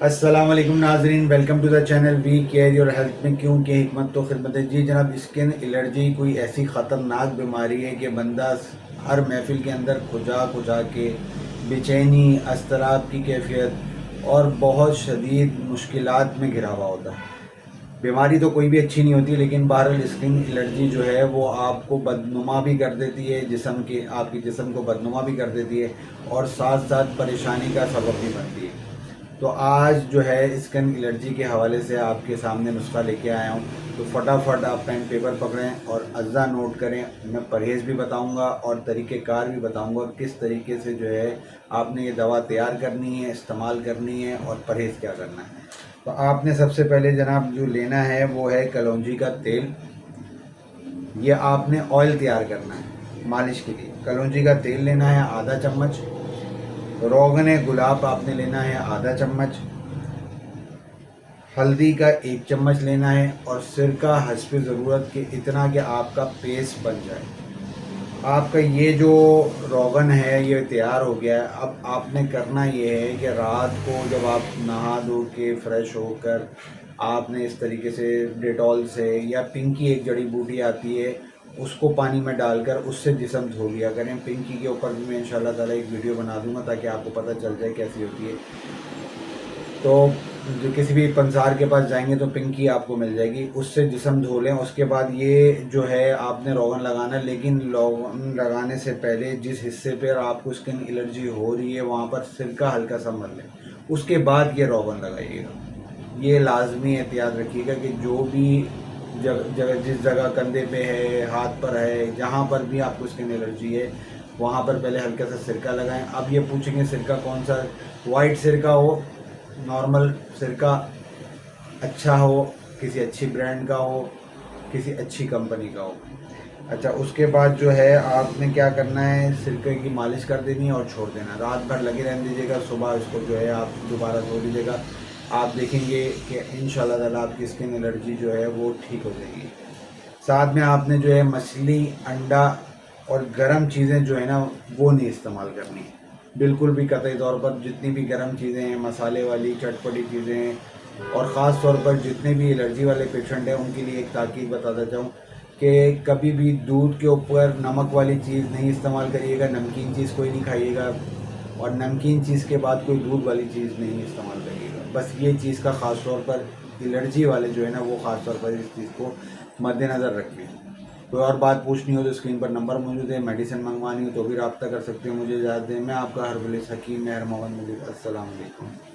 السلام علیکم ناظرین، welcome to the channel we care your health میں کیوں کہ حکمت تو خدمت ہے۔ جی جناب، اسکن الرجی کوئی ایسی خطرناک بیماری ہے کہ بندہ ہر محفل کے اندر کھجا کے بے چینی، اضطراب کی کیفیت اور بہت شدید مشکلات میں گھرا ہوا ہوتا ہے۔ بیماری تو کوئی بھی اچھی نہیں ہوتی، لیکن بہرحال اسکن الرجی جو ہے وہ آپ کو بدنما بھی کر دیتی ہے، آپ کی جسم کو بدنما بھی کر دیتی ہے اور ساتھ ساتھ پریشانی کا سبب بھی بنتی ہے۔ تو آج جو ہے اسکن الرجی کے حوالے سے آپ کے سامنے نسخہ لے کے آیا ہوں، تو فٹافٹ آپ پین پیپر پکڑیں اور اجزا نوٹ کریں۔ میں پرہیز بھی بتاؤں گا اور طریقہ کار بھی بتاؤں گا کس طریقے سے جو ہے آپ نے یہ دوا تیار کرنی ہے، استعمال کرنی ہے اور پرہیز کیا کرنا ہے۔ تو آپ نے سب سے پہلے جناب جو لینا ہے وہ ہے کلونجی کا تیل۔ یہ آپ نے آئل تیار کرنا ہے مالش کے لیے۔ کلونجی کا تیل لینا ہے آدھا چمچ، روغن گلاب آپ نے لینا ہے آدھا چمچ، ہلدی کا 1 چمچ لینا ہے اور سرکہ حسب ضرورت کے اتنا کہ آپ کا پیسٹ بن جائے۔ آپ کا یہ جو روغن ہے یہ تیار ہو گیا ہے۔ اب آپ نے کرنا یہ ہے کہ رات کو جب آپ نہا دھو کے فریش ہو کر آپ نے اس طریقے سے ڈیٹول سے یا پنکی ایک جڑی بوٹی آتی ہے اس کو پانی میں ڈال کر اس سے جسم دھو لیا کریں۔ پنکی کے اوپر بھی میں انشاءاللہ تعالیٰ ایک ویڈیو بنا دوں گا تاکہ آپ کو پتہ چل جائے کیسی ہوتی ہے۔ تو جو کسی بھی پنسار کے پاس جائیں گے تو پنکی آپ کو مل جائے گی، اس سے جسم دھو لیں۔ اس کے بعد یہ جو ہے آپ نے روغن لگانا ہے، لیکن روغن لگانے سے پہلے جس حصے پر آپ کو اسکن الرجی ہو رہی ہے وہاں پر سرکہ ہلکا سا مل لیں، اس کے بعد یہ روغن لگائیے گا۔ یہ لازمی احتیاط رکھیے گا کہ جو بھی جس جگہ کندھے پہ ہے، ہاتھ پر ہے، جہاں پر بھی آپ کو اسکن الرجی ہے وہاں پر پہلے ہلکا سا سرکہ لگائیں۔ اب یہ پوچھیں گے سرکہ کون سا؟ وائٹ سرکہ ہو، نارمل سرکہ اچھا ہو، کسی اچھی برانڈ کا ہو، کسی اچھی کمپنی کا ہو۔ اچھا، اس کے بعد جو ہے آپ نے کیا کرنا ہے، سرکے کی مالش کر دینی ہے اور چھوڑ دینا، رات بھر لگے رہنے دیجیے گا، صبح اس کو جو ہے آپ دوبارہ دھو لیجیے گا۔ آپ دیکھیں گے کہ انشاءاللہ تعالیٰ آپ کی اسکن الرجی جو ہے وہ ٹھیک ہو جائے گی۔ ساتھ میں آپ نے جو ہے مچھلی، انڈا اور گرم چیزیں جو ہے نا وہ نہیں استعمال کرنی، بالکل بھی قطعی طور پر۔ جتنی بھی گرم چیزیں ہیں، مسالے والی چٹپٹی چیزیں ہیں، اور خاص طور پر جتنے بھی الرجی والے پیشنٹ ہیں ان کے لیے ایک تاکید بتاتا چاہوں کہ کبھی بھی دودھ کے اوپر نمک والی چیز نہیں استعمال کریے گا، نمکین چیز کوئی نہیں کھائیے گا، اور نمکین چیز کے بعد کوئی دودھ والی چیز نہیں استعمال کریے گا۔ بس یہ چیز کا خاص طور پر الرجی والے جو ہے نا وہ خاص طور پر اس چیز کو مد نظر رکھیں۔ کوئی اور بات پوچھنی ہو تو اسکرین پر نمبر موجود ہے، میڈیسن منگوانی ہو تو بھی رابطہ کر سکتے ہیں، مجھے اجازت دیں۔ میں آپ کا ہربلسٹ حکیم مہر محمد ملک۔ السلام علیکم۔